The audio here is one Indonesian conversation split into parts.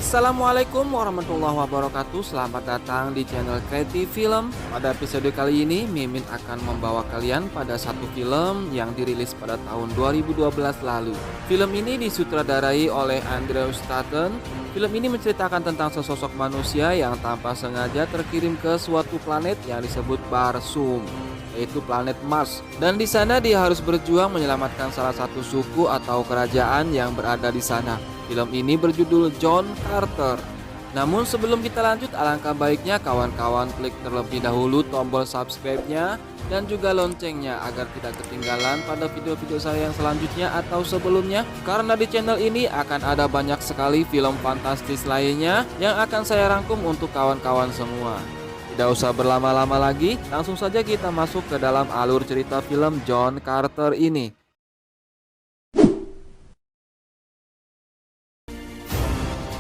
Assalamualaikum warahmatullahi wabarakatuh. Selamat datang di channel Creative Film. Pada episode kali ini Mimin akan membawa kalian pada satu film yang dirilis pada tahun 2012 lalu. Film ini disutradarai oleh Andrew Stanton. Film ini menceritakan tentang sesosok manusia yang tanpa sengaja terkirim ke suatu planet yang disebut Barsum, yaitu planet Mars. Dan di sana dia harus berjuang menyelamatkan salah satu suku atau kerajaan yang berada di sana. Film ini berjudul John Carter. Namun sebelum kita lanjut, alangkah baiknya kawan-kawan klik terlebih dahulu tombol subscribe-nya dan juga loncengnya agar tidak ketinggalan pada video-video saya yang selanjutnya atau sebelumnya. Karena di channel ini akan ada banyak sekali film fantastis lainnya yang akan saya rangkum untuk kawan-kawan semua. Tidak usah berlama-lama lagi, langsung saja kita masuk ke dalam alur cerita film John Carter ini.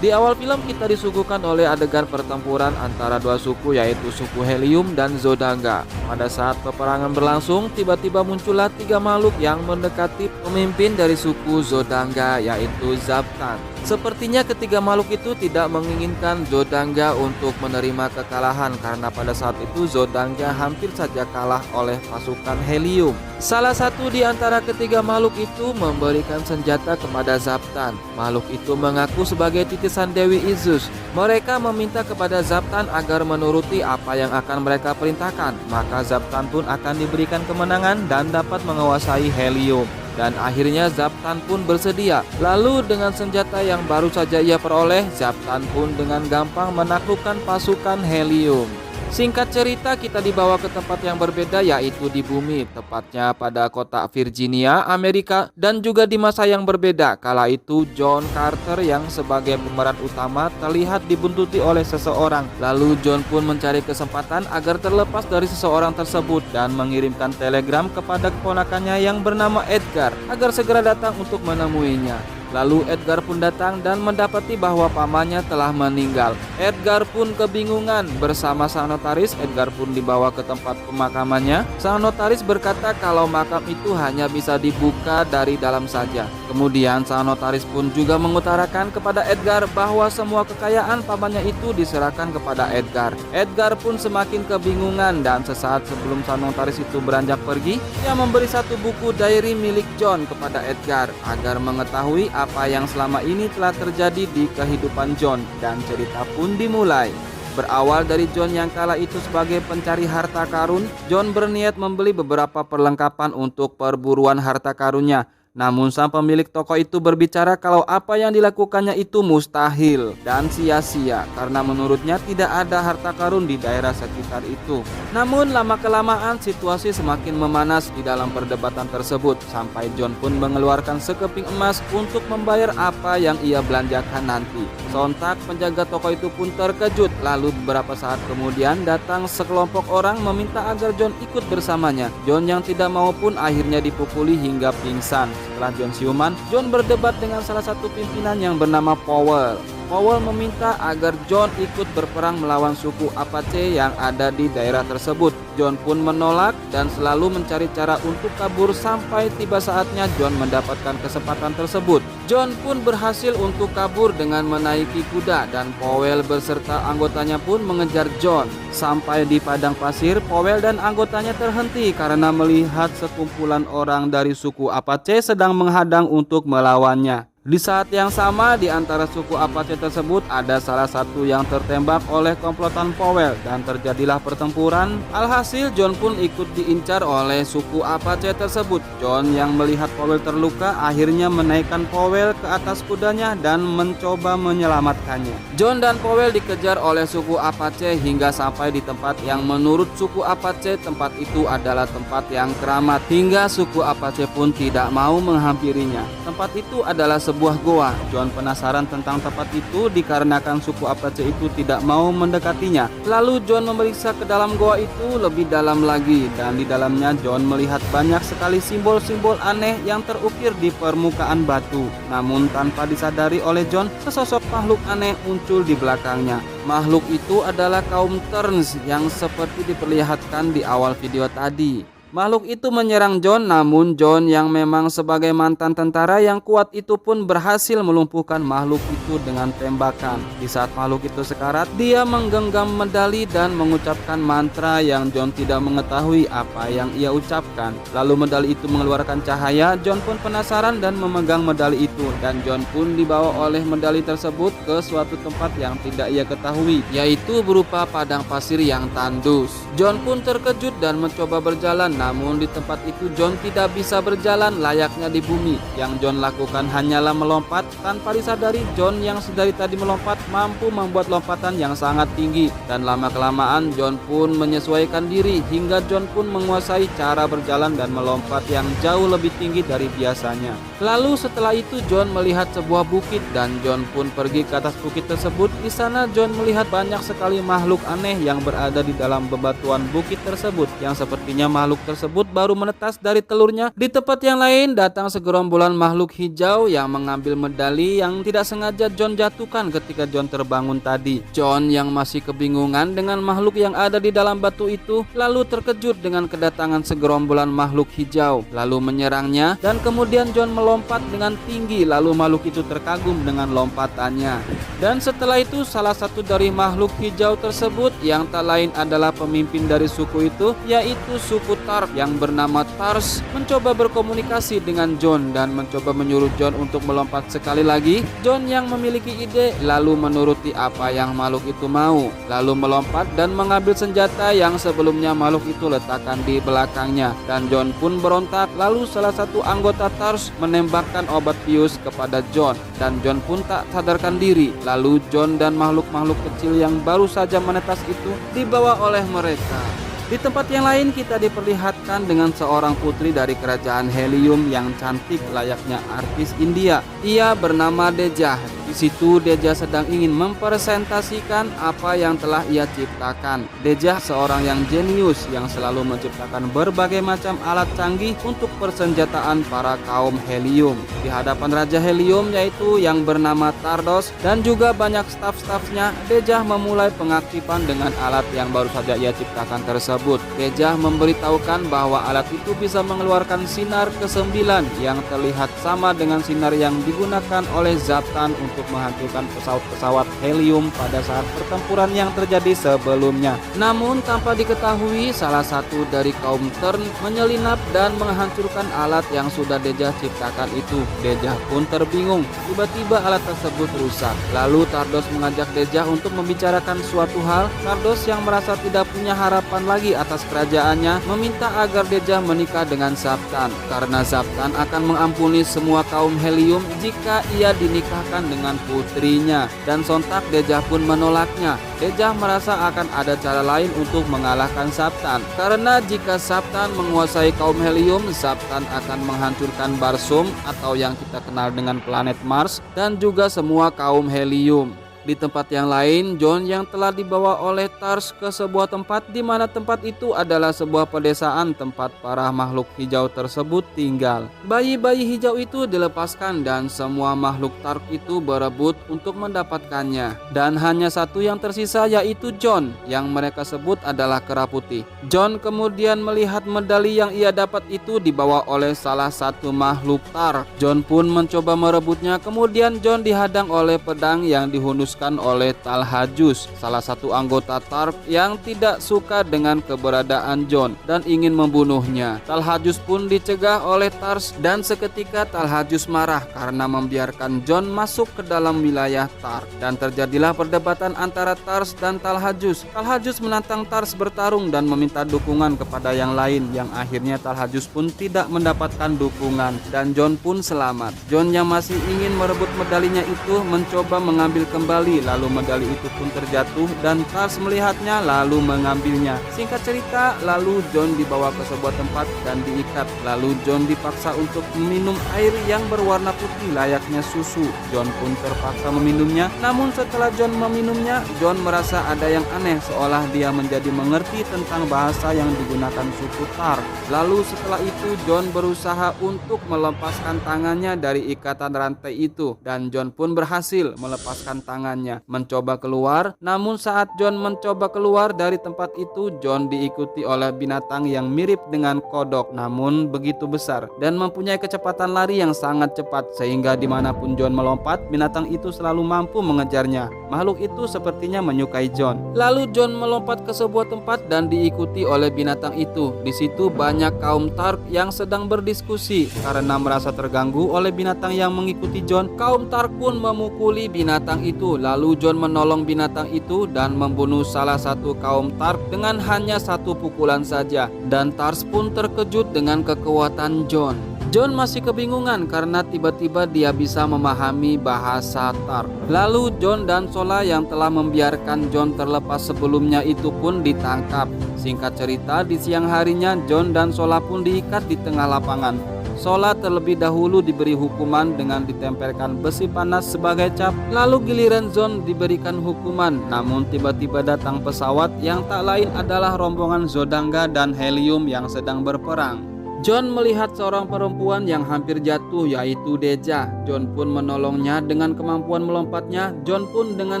Di awal film kita disuguhkan oleh adegan pertempuran antara dua suku, yaitu suku Helium dan Zodanga. Pada saat peperangan berlangsung, tiba-tiba muncullah tiga makhluk yang mendekati pemimpin dari suku Zodanga, yaitu Zaptan. Sepertinya ketiga makhluk itu tidak menginginkan Zodanga untuk menerima kekalahan, karena pada saat itu Zodanga hampir saja kalah oleh pasukan Helium. Salah satu di antara ketiga makhluk itu memberikan senjata kepada Zaptan. Makhluk itu mengaku sebagai titisan Dewi Izus. Mereka meminta kepada Zaptan agar menuruti apa yang akan mereka perintahkan. Maka Zaptan pun akan diberikan kemenangan dan dapat menguasai Helium. Dan akhirnya Zaptan pun bersedia. Lalu dengan senjata yang baru saja ia peroleh, Zaptan pun dengan gampang menaklukkan pasukan Helium. Singkat cerita, kita dibawa ke tempat yang berbeda, yaitu di bumi, tepatnya pada kota Virginia, Amerika, dan juga di masa yang berbeda. Kala itu John Carter yang sebagai pemeran utama terlihat dibuntuti oleh seseorang. Lalu John pun mencari kesempatan agar terlepas dari seseorang tersebut dan mengirimkan telegram kepada keponakannya yang bernama Edgar agar segera datang untuk menemuinya. Lalu Edgar pun datang dan mendapati bahwa pamannya telah meninggal. Edgar pun kebingungan. Bersama sang notaris, Edgar pun dibawa ke tempat pemakamannya. Sang notaris berkata kalau makam itu hanya bisa dibuka dari dalam saja. Kemudian sang notaris pun juga mengutarakan kepada Edgar bahwa semua kekayaan pamannya itu diserahkan kepada Edgar. Edgar pun semakin kebingungan, dan sesaat sebelum sang notaris itu beranjak pergi, dia memberi satu buku diary milik John kepada Edgar agar mengetahui apa yang selama ini telah terjadi di kehidupan John, dan cerita pun dimulai. Berawal dari John yang kala itu sebagai pencari harta karun, John berniat membeli beberapa perlengkapan untuk perburuan harta karunnya. Namun sang pemilik toko itu berbicara kalau apa yang dilakukannya itu mustahil dan sia-sia karena menurutnya tidak ada harta karun di daerah sekitar itu. Namun lama-kelamaan situasi semakin memanas di dalam perdebatan tersebut, sampai John pun mengeluarkan sekeping emas untuk membayar apa yang ia belanjakan nanti. Sontak penjaga toko itu pun terkejut. Lalu beberapa saat kemudian datang sekelompok orang meminta agar John ikut bersamanya. John yang tidak mau pun akhirnya dipukuli hingga pingsan. Setelah John siuman, John berdebat dengan salah satu pimpinan yang bernama Powell. Powell meminta agar John ikut berperang melawan suku Apache yang ada di daerah tersebut. John pun menolak dan selalu mencari cara untuk kabur sampai tiba saatnya John mendapatkan kesempatan tersebut. John pun berhasil untuk kabur dengan menaiki kuda, dan Powell beserta anggotanya pun mengejar John. Sampai di padang pasir, Powell dan anggotanya terhenti karena melihat sekumpulan orang dari suku Apache sedang menghadang untuk melawannya. Di saat yang sama, di antara suku Apache tersebut ada salah satu yang tertembak oleh komplotan Powell dan terjadilah pertempuran. Alhasil John pun ikut diincar oleh suku Apache tersebut. John yang melihat Powell terluka akhirnya menaikkan Powell ke atas kudanya dan mencoba menyelamatkannya. John dan Powell dikejar oleh suku Apache hingga sampai di tempat yang menurut suku Apache tempat itu adalah tempat yang keramat, hingga suku Apache pun tidak mau menghampirinya. Tempat itu adalah sebuah goa. John penasaran tentang tempat itu dikarenakan suku Apache itu tidak mau mendekatinya. Lalu John memeriksa ke dalam goa itu lebih dalam lagi, dan di dalamnya John melihat banyak sekali simbol-simbol aneh yang terukir di permukaan batu. Namun tanpa disadari oleh John, sesosok makhluk aneh muncul di belakangnya. Makhluk itu adalah kaum Terns yang seperti diperlihatkan di awal video tadi. Makhluk itu menyerang John, namun John yang memang sebagai mantan tentara yang kuat itu pun berhasil melumpuhkan makhluk itu dengan tembakan. Di saat makhluk itu sekarat, dia menggenggam medali dan mengucapkan mantra yang John tidak mengetahui apa yang ia ucapkan. Lalu medali itu mengeluarkan cahaya. John pun penasaran dan memegang medali itu, dan John pun dibawa oleh medali tersebut ke suatu tempat yang tidak ia ketahui, yaitu berupa padang pasir yang tandus. John pun terkejut dan mencoba berjalan, namun di tempat itu John tidak bisa berjalan layaknya di bumi. Yang John lakukan hanyalah melompat. Tanpa disadari, John yang sedari tadi melompat mampu membuat lompatan yang sangat tinggi, dan lama-kelamaan John pun menyesuaikan diri hingga John pun menguasai cara berjalan dan melompat yang jauh lebih tinggi dari biasanya. Lalu setelah itu John melihat sebuah bukit dan John pun pergi ke atas bukit tersebut. Di sana John melihat banyak sekali makhluk aneh yang berada di dalam bebatuan bukit tersebut, yang sepertinya makhluk tersebut baru menetas dari telurnya. Di tempat yang lain datang segerombolan makhluk hijau yang mengambil medali yang tidak sengaja John jatuhkan ketika John terbangun tadi. John yang masih kebingungan dengan makhluk yang ada di dalam batu itu, lalu terkejut dengan kedatangan segerombolan makhluk hijau, lalu menyerangnya, dan kemudian John melompat dengan tinggi. Lalu makhluk itu terkagum dengan lompatannya. Dan setelah itu salah satu dari makhluk hijau tersebut yang tak lain adalah pemimpin dari suku itu, yaitu suku Tark yang bernama Tars, mencoba berkomunikasi dengan John dan mencoba menyuruh John untuk melompat sekali lagi. John yang memiliki ide lalu menuruti apa yang makhluk itu mau, lalu melompat dan mengambil senjata yang sebelumnya makhluk itu letakkan di belakangnya, dan John pun berontak. Lalu salah satu anggota Tars menembakkan obat bius kepada John, dan John pun tak sadarkan diri. Lalu John dan makhluk-makhluk kecil yang baru saja menetas itu dibawa oleh mereka. Di tempat yang lain kita diperlihatkan dengan seorang putri dari kerajaan Helium yang cantik layaknya artis India. Ia bernama Deja. Di situ Deja sedang ingin mempresentasikan apa yang telah ia ciptakan. Deja seorang yang jenius yang selalu menciptakan berbagai macam alat canggih untuk persenjataan para kaum Helium. Di hadapan Raja Helium yaitu yang bernama Tardos dan juga banyak staf-stafnya, Deja memulai pengaktifan dengan alat yang baru saja ia ciptakan tersebut. Deja memberitahukan bahwa alat itu bisa mengeluarkan sinar ke-9 yang terlihat sama dengan sinar yang digunakan oleh Zaptan untuk menghancurkan pesawat-pesawat Helium pada saat pertempuran yang terjadi sebelumnya. Namun tanpa diketahui, salah satu dari kaum Tern menyelinap dan menghancurkan alat yang sudah Deja ciptakan itu. Deja pun terbingung, tiba-tiba alat tersebut rusak. Lalu Tardos mengajak Deja untuk membicarakan suatu hal. Tardos yang merasa tidak punya harapan lagi atas kerajaannya meminta agar Deja menikah dengan Zaptan, karena Zaptan akan mengampuni semua kaum Helium jika ia dinikahkan dengan putrinya, dan sontak Deja pun menolaknya. Deja merasa akan ada cara lain untuk mengalahkan Zaptan, karena jika Zaptan menguasai kaum Helium, Zaptan akan menghancurkan Barsum atau yang kita kenal dengan planet Mars dan juga semua kaum Helium. Di tempat yang lain, John yang telah dibawa oleh Tars ke sebuah tempat di mana tempat itu adalah sebuah pedesaan tempat para makhluk hijau tersebut tinggal. Bayi-bayi hijau itu dilepaskan dan semua makhluk Tark itu berebut untuk mendapatkannya. Dan hanya satu yang tersisa yaitu John yang mereka sebut adalah Kera Putih. John kemudian melihat medali yang ia dapat itu dibawa oleh salah satu makhluk Tark. John pun mencoba merebutnya, kemudian John dihadang oleh pedang yang dihunus oleh Talhajus, salah satu anggota Tark yang tidak suka dengan keberadaan John dan ingin membunuhnya. Talhajus pun dicegah oleh Tars dan seketika Talhajus marah karena membiarkan John masuk ke dalam wilayah Tark, dan terjadilah perdebatan antara Tars dan Talhajus. Talhajus menantang Tars bertarung dan meminta dukungan kepada yang lain, yang akhirnya Talhajus pun tidak mendapatkan dukungan dan John pun selamat. John yang masih ingin merebut medalinya itu mencoba mengambil kembali, lalu medali itu pun terjatuh dan Tars melihatnya lalu mengambilnya. Singkat cerita, lalu John dibawa ke sebuah tempat dan diikat. Lalu John dipaksa untuk meminum air yang berwarna putih layaknya susu. John pun terpaksa meminumnya. Namun setelah John meminumnya, John merasa ada yang aneh, seolah dia menjadi mengerti tentang bahasa yang digunakan suku Tark. Lalu setelah itu John berusaha untuk melepaskan tangannya dari ikatan rantai itu, dan John pun berhasil melepaskan tangannya. dengannya mencoba keluar. Namun saat John mencoba keluar dari tempat itu, John diikuti oleh binatang yang mirip dengan kodok namun begitu besar dan mempunyai kecepatan lari yang sangat cepat, sehingga dimanapun John melompat, binatang itu selalu mampu mengejarnya. Makhluk itu sepertinya menyukai John. Lalu John melompat ke sebuah tempat dan diikuti oleh binatang itu. Di situ banyak kaum Tark yang sedang berdiskusi. Karena merasa terganggu oleh binatang yang mengikuti John, kaum Tark pun memukuli binatang itu. Lalu John menolong binatang itu dan membunuh salah satu kaum Tark dengan hanya satu pukulan saja. Dan Tars pun terkejut dengan kekuatan John. John masih kebingungan karena tiba-tiba dia bisa memahami bahasa Tark. Lalu John dan Sola yang telah membiarkan John terlepas sebelumnya itu pun ditangkap. Singkat cerita, di siang harinya John dan Sola pun diikat di tengah lapangan. Sola terlebih dahulu diberi hukuman dengan ditempelkan besi panas sebagai cap. Lalu giliran John diberikan hukuman. Namun tiba-tiba datang pesawat yang tak lain adalah rombongan Zodanga dan Helium yang sedang berperang. John melihat seorang perempuan yang hampir jatuh, yaitu Deja. John pun menolongnya dengan kemampuan melompatnya. John pun dengan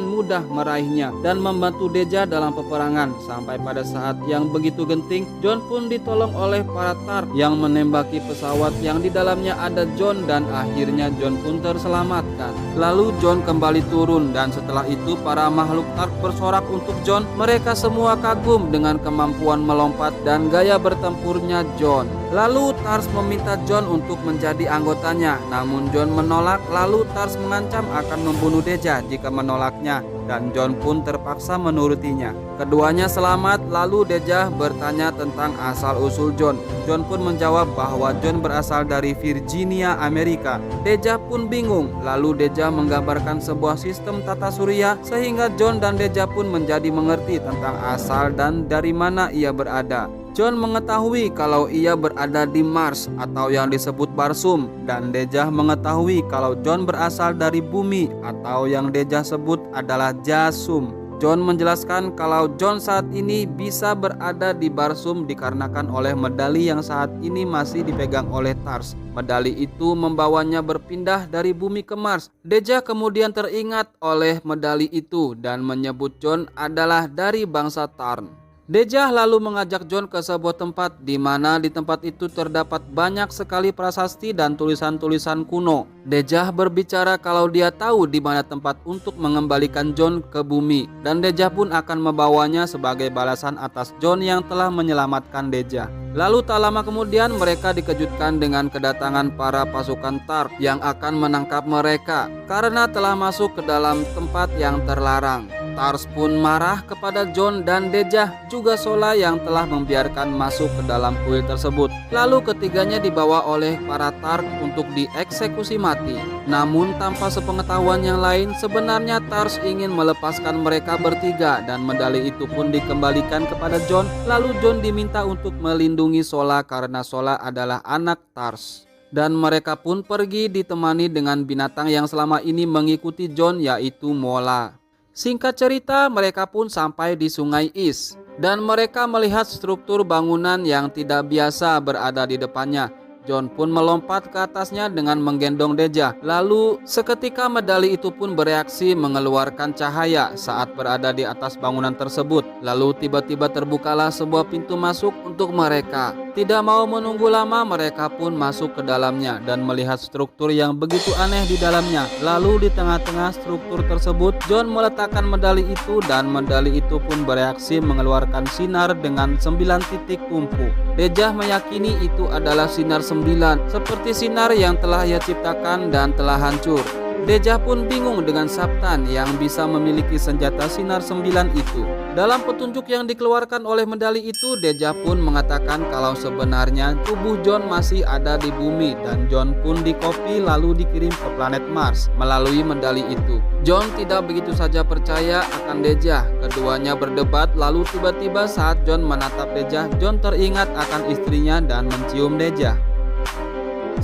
mudah meraihnya dan membantu Deja dalam peperangan. Sampai pada saat yang begitu genting, John pun ditolong oleh para Tark yang menembaki pesawat yang di dalamnya ada John, dan akhirnya John pun terselamatkan. Lalu John kembali turun dan setelah itu para makhluk Tark bersorak untuk John. Mereka semua kagum dengan kemampuan melompat dan gaya bertempurnya John. Lalu Tars meminta John untuk menjadi anggotanya, namun John menolak. Lalu Tars mengancam akan membunuh Deja jika menolaknya, dan John pun terpaksa menurutinya. Keduanya selamat. Lalu Deja bertanya tentang asal-usul John. John pun menjawab bahwa John berasal dari Virginia, Amerika. Deja pun bingung. Lalu Deja menggambarkan sebuah sistem tata surya sehingga John dan Deja pun menjadi mengerti tentang asal dan dari mana ia berada. John mengetahui kalau ia berada di Mars atau yang disebut Barsum, dan Deja mengetahui kalau John berasal dari bumi atau yang Deja sebut adalah Jasum. John menjelaskan kalau John saat ini bisa berada di Barsum dikarenakan oleh medali yang saat ini masih dipegang oleh Tars. Medali itu membawanya berpindah dari bumi ke Mars. Deja kemudian teringat oleh medali itu dan menyebut John adalah dari bangsa Tarn. Deja lalu mengajak John ke sebuah tempat di mana di tempat itu terdapat banyak sekali prasasti dan tulisan-tulisan kuno. Deja berbicara kalau dia tahu di mana tempat untuk mengembalikan John ke bumi, dan Deja pun akan membawanya sebagai balasan atas John yang telah menyelamatkan Deja. Lalu tak lama kemudian mereka dikejutkan dengan kedatangan para pasukan Tark yang akan menangkap mereka karena telah masuk ke dalam tempat yang terlarang. Tars pun marah kepada John dan Deja, juga Sola yang telah membiarkan masuk ke dalam kuil tersebut. Lalu ketiganya dibawa oleh para Tark untuk dieksekusi mati. Namun tanpa sepengetahuan yang lain, sebenarnya Tars ingin melepaskan mereka bertiga dan medali itu pun dikembalikan kepada John. Lalu John diminta untuk melindungi Sola karena Sola adalah anak Tars. Dan mereka pun pergi ditemani dengan binatang yang selama ini mengikuti John, yaitu Mola. Singkat cerita, mereka pun sampai di Sungai Is dan mereka melihat struktur bangunan yang tidak biasa berada di depannya. John pun melompat ke atasnya dengan menggendong Deja. Lalu seketika medali itu pun bereaksi mengeluarkan cahaya saat berada di atas bangunan tersebut. Lalu tiba-tiba terbukalah sebuah pintu masuk untuk mereka. Tidak mau menunggu lama, mereka pun masuk ke dalamnya dan melihat struktur yang begitu aneh di dalamnya. Lalu di tengah-tengah struktur tersebut, John meletakkan medali itu dan medali itu pun bereaksi mengeluarkan sinar dengan 9 titik tumpu. Deja meyakini itu adalah sinar 9, seperti sinar yang telah ia ciptakan dan telah hancur. Deja pun bingung dengan Saptan yang bisa memiliki senjata sinar 9 itu. Dalam petunjuk yang dikeluarkan oleh medali itu, Deja pun mengatakan kalau sebenarnya tubuh John masih ada di bumi dan John pun dikopi lalu dikirim ke planet Mars melalui medali itu. John tidak begitu saja percaya akan Deja. Keduanya berdebat, lalu tiba-tiba saat John menatap Deja, John teringat akan istrinya dan mencium Deja.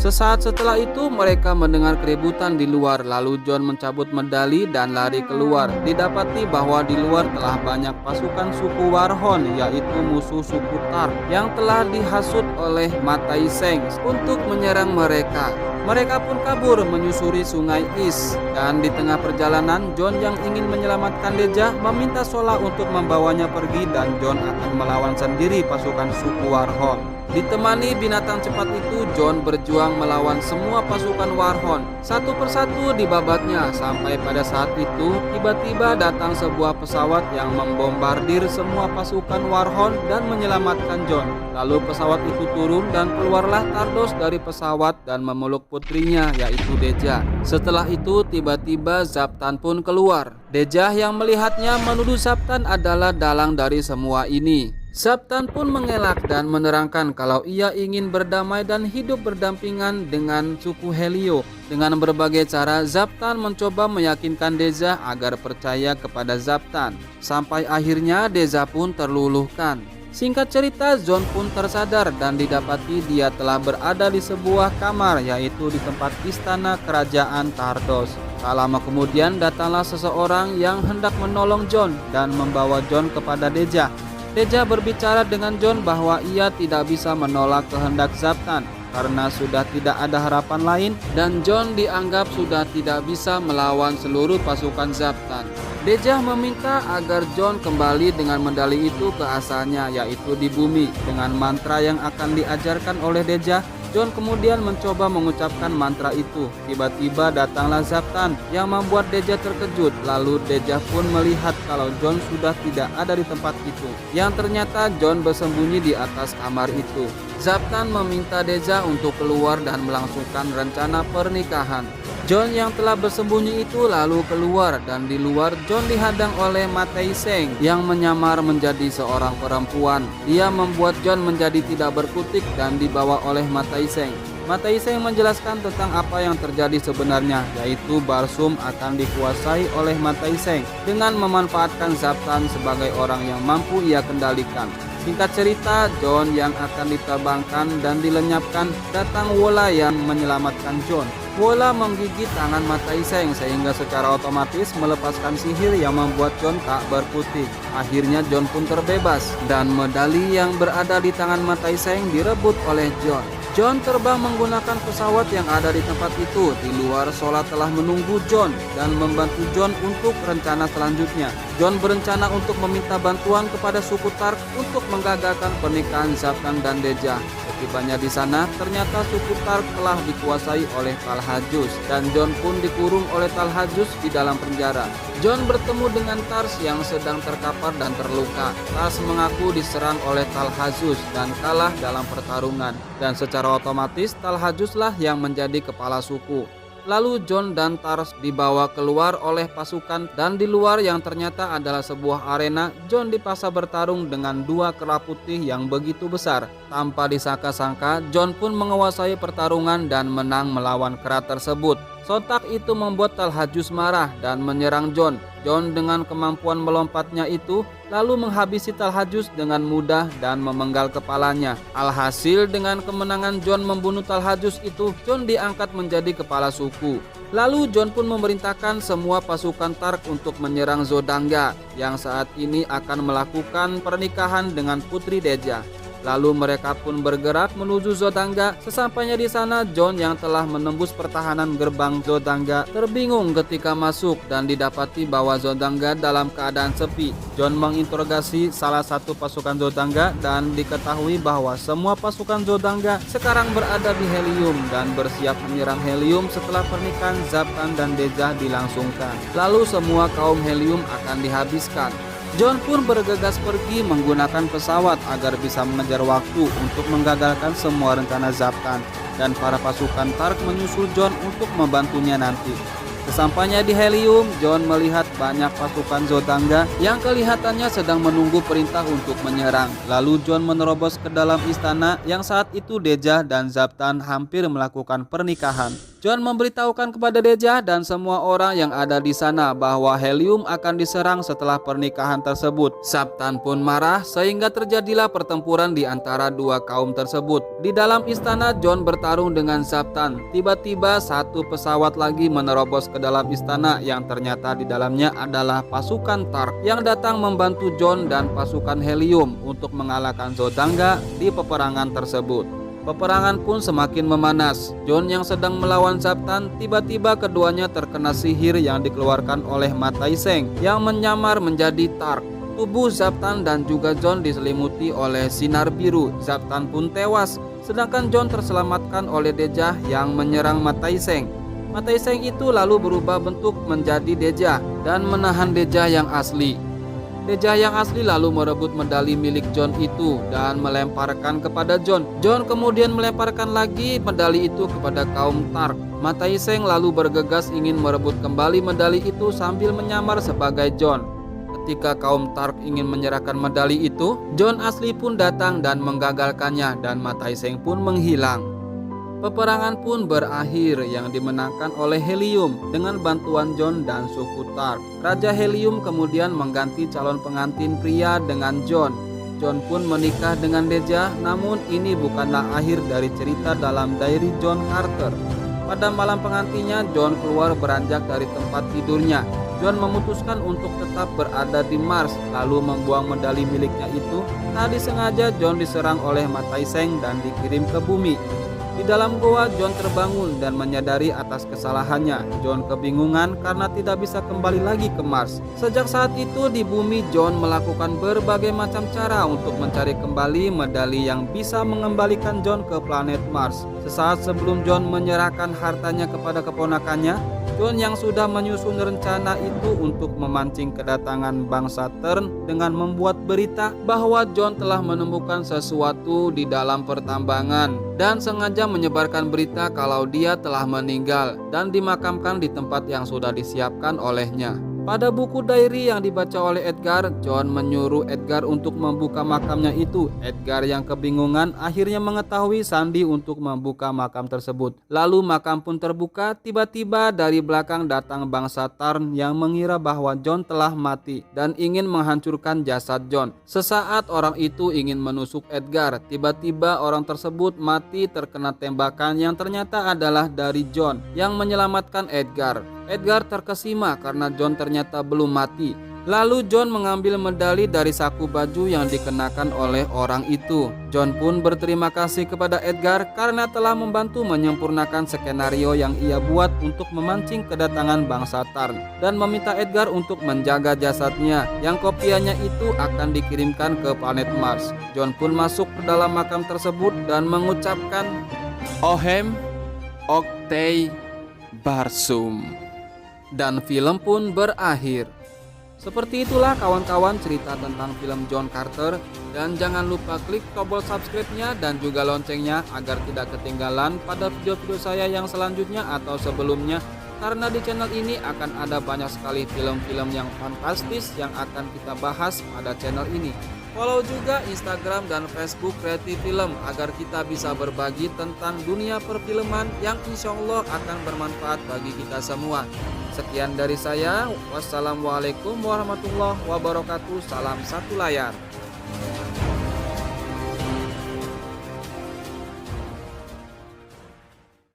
Sesaat setelah itu mereka mendengar keributan di luar. Lalu John mencabut medali dan lari keluar. Didapati bahwa di luar telah banyak pasukan suku Warhon, yaitu musuh suku Tark yang telah dihasut oleh Matai Seng untuk menyerang mereka. Mereka pun kabur menyusuri sungai Is, dan di tengah perjalanan Jon yang ingin menyelamatkan Deja meminta Sola untuk membawanya pergi dan Jon akan melawan sendiri pasukan suku Warhol. Ditemani binatang cepat itu, Jon berjuang melawan semua pasukan Warhol. Satu persatu dibabatnya sampai pada saat itu tiba-tiba datang sebuah pesawat yang membombardir semua pasukan Warhol dan menyelamatkan Jon. Lalu pesawat itu turun dan keluarlah Tardos dari pesawat dan memeluk putrinya yaitu Deja. Setelah itu tiba-tiba Zaptan pun keluar. Deja yang melihatnya menuduh Zaptan adalah dalang dari semua ini. Zaptan pun mengelak dan menerangkan kalau ia ingin berdamai dan hidup berdampingan dengan suku Helio. Dengan berbagai cara, Zaptan mencoba meyakinkan Deja agar percaya kepada Zaptan. Sampai akhirnya Deja pun terluluhkan. Singkat cerita, Jon pun tersadar dan didapati dia telah berada di sebuah kamar, yaitu di tempat istana kerajaan Tardos. Tak lama kemudian datanglah seseorang yang hendak menolong Jon dan membawa Jon kepada Deja. Deja berbicara dengan Jon bahwa ia tidak bisa menolak kehendak Zaptan karena sudah tidak ada harapan lain dan Jon dianggap sudah tidak bisa melawan seluruh pasukan Zaptan. Deja meminta agar Jon kembali dengan medali itu ke asalnya, yaitu di bumi. Dengan mantra yang akan diajarkan oleh Deja, Jon kemudian mencoba mengucapkan mantra itu. Tiba-tiba datanglah Zaptan yang membuat Deja terkejut. Lalu Deja pun melihat kalau Jon sudah tidak ada di tempat itu, yang ternyata Jon bersembunyi di atas kamar itu. Zaptan meminta Deja untuk keluar dan melangsungkan rencana pernikahan. Jon yang telah bersembunyi itu lalu keluar, dan di luar Jon dihadang oleh Matei Seng yang menyamar menjadi seorang perempuan. Dia membuat Jon menjadi tidak berkutik dan dibawa oleh Matei Seng. Matei Seng menjelaskan tentang apa yang terjadi sebenarnya, yaitu Barsum akan dikuasai oleh Matei Seng dengan memanfaatkan Zaptan sebagai orang yang mampu ia kendalikan. Singkat cerita, Jon yang akan diterbangkan dan dilenyapkan, datang Wola yang menyelamatkan Jon. Wola menggigit tangan Matei Seng sehingga secara otomatis melepaskan sihir yang membuat Jon tak berkutik. Akhirnya Jon pun terbebas dan medali yang berada di tangan Matei Seng direbut oleh Jon. Jon terbang menggunakan pesawat yang ada di tempat itu. Di luar, Sola telah menunggu Jon dan membantu Jon untuk rencana selanjutnya. Jon berencana untuk meminta bantuan kepada suku Tark untuk menggagalkan pernikahan Zaptan dan Deja. Setibanya di sana, ternyata suku Tark telah dikuasai oleh Talhajus dan Jon pun dikurung oleh Talhajus di dalam penjara. Jon bertemu dengan Tars yang sedang terkapar dan terluka. Tars mengaku diserang oleh Talhajus dan kalah dalam pertarungan, dan secara otomatis Talhajuslah yang menjadi kepala suku. Lalu Jon dan Tars dibawa keluar oleh pasukan, dan di luar yang ternyata adalah sebuah arena, Jon dipaksa bertarung dengan dua kera putih yang begitu besar. Tanpa disangka-sangka, Jon pun menguasai pertarungan dan menang melawan kera tersebut. Sontak itu membuat Talhajus marah dan menyerang Jon. Jon dengan kemampuan melompatnya itu lalu menghabisi Talhajus dengan mudah dan memenggal kepalanya. Alhasil dengan kemenangan Jon membunuh Talhajus itu, Jon diangkat menjadi kepala suku. Lalu Jon pun memerintahkan semua pasukan Tark untuk menyerang Zodanga yang saat ini akan melakukan pernikahan dengan putri Deja. Lalu mereka pun bergerak menuju Zodanga. Sesampainya di sana, Jon yang telah menembus pertahanan gerbang Zodanga terbingung ketika masuk dan didapati bahwa Zodanga dalam keadaan sepi. Jon menginterogasi salah satu pasukan Zodanga dan diketahui bahwa semua pasukan Zodanga sekarang berada di Helium dan bersiap menyerang Helium setelah pernikahan Zaptan dan Deja dilangsungkan. Lalu semua kaum Helium akan dihabiskan. Jon pun bergegas pergi menggunakan pesawat agar bisa mengejar waktu untuk menggagalkan semua rencana Zaptan, dan para pasukan Tark menyusul Jon untuk membantunya nanti. Sesampainya di Helium, Jon melihat banyak pasukan Zodanga yang kelihatannya sedang menunggu perintah untuk menyerang. Lalu Jon menerobos ke dalam istana yang saat itu Deja dan Zaptan hampir melakukan pernikahan. Jon memberitahukan kepada Deja dan semua orang yang ada di sana bahwa Helium akan diserang setelah pernikahan tersebut. Zaptan pun marah sehingga terjadilah pertempuran di antara dua kaum tersebut. Di dalam istana, Jon bertarung dengan Zaptan. Tiba-tiba satu pesawat lagi menerobos ke dalam istana yang ternyata di dalamnya adalah pasukan Tark yang datang membantu Jon dan pasukan Helium untuk mengalahkan Zodanga di peperangan tersebut. Peperangan pun semakin memanas. Jon yang sedang melawan Zaptan, tiba-tiba keduanya terkena sihir yang dikeluarkan oleh Mataiseng yang menyamar menjadi Tark. Tubuh Zaptan dan juga Jon diselimuti oleh sinar biru. Zaptan pun tewas, sedangkan Jon terselamatkan oleh Dejah yang menyerang Mataiseng. Mataiseng itu lalu berubah bentuk menjadi Dejah dan menahan Dejah yang asli. Dejah yang asli lalu merebut medali milik Jon itu dan melemparkan kepada Jon. Jon kemudian melemparkan lagi medali itu kepada kaum Tark. Mataiseng lalu bergegas ingin merebut kembali medali itu sambil menyamar sebagai Jon. Ketika kaum Tark ingin menyerahkan medali itu, Jon asli pun datang dan menggagalkannya dan Mataiseng pun menghilang. Peperangan pun berakhir yang dimenangkan oleh Helium dengan bantuan Jon dan suku Tark. Raja Helium kemudian mengganti calon pengantin pria dengan Jon. Jon pun menikah dengan Dejah, namun ini bukanlah akhir dari cerita dalam diary John Carter. Pada malam pengantinnya, Jon keluar beranjak dari tempat tidurnya. Jon memutuskan untuk tetap berada di Mars, lalu membuang medali miliknya itu. Tadi sengaja Jon diserang oleh Mataiseng dan dikirim ke bumi. Di dalam goa, Jon terbangun dan menyadari atas kesalahannya. Jon kebingungan karena tidak bisa kembali lagi ke Mars. Sejak saat itu di bumi, Jon melakukan berbagai macam cara untuk mencari kembali medali yang bisa mengembalikan Jon ke planet Mars. Sesaat sebelum Jon menyerahkan hartanya kepada keponakannya, Jon yang sudah menyusun rencana itu untuk memancing kedatangan bangsa Tern dengan membuat berita bahwa Jon telah menemukan sesuatu di dalam pertambangan dan sengaja menyebarkan berita kalau dia telah meninggal dan dimakamkan di tempat yang sudah disiapkan olehnya. Pada buku diary yang dibaca oleh Edgar, Jon menyuruh Edgar untuk membuka makamnya itu. Edgar yang kebingungan akhirnya mengetahui sandi untuk membuka makam tersebut. Lalu makam pun terbuka, tiba-tiba dari belakang datang bangsa Tarn yang mengira bahwa Jon telah mati dan ingin menghancurkan jasad Jon. Sesaat orang itu ingin menusuk Edgar, tiba-tiba orang tersebut mati terkena tembakan yang ternyata adalah dari Jon yang menyelamatkan Edgar. Edgar terkesima karena Jon ternyata belum mati. Lalu Jon mengambil medali dari saku baju yang dikenakan oleh orang itu. Jon pun berterima kasih kepada Edgar karena telah membantu menyempurnakan skenario yang ia buat untuk memancing kedatangan bangsa Tarn dan meminta Edgar untuk menjaga jasadnya yang kopiannya itu akan dikirimkan ke planet Mars. Jon pun masuk ke dalam makam tersebut dan mengucapkan Ohem Oktay Barsum. Dan film pun berakhir. Seperti itulah kawan-kawan cerita tentang film John Carter. Dan jangan lupa klik tombol subscribe-nya dan juga loncengnya agar tidak ketinggalan pada video-video saya yang selanjutnya atau sebelumnya. Karena di channel ini akan ada banyak sekali film-film yang fantastis yang akan kita bahas pada channel ini. Follow juga Instagram dan Facebook Kreatif Film agar kita bisa berbagi tentang dunia perfilman yang insya Allah akan bermanfaat bagi kita semua. Sekian dari saya. Wassalamualaikum warahmatullahi wabarakatuh. Salam satu layar.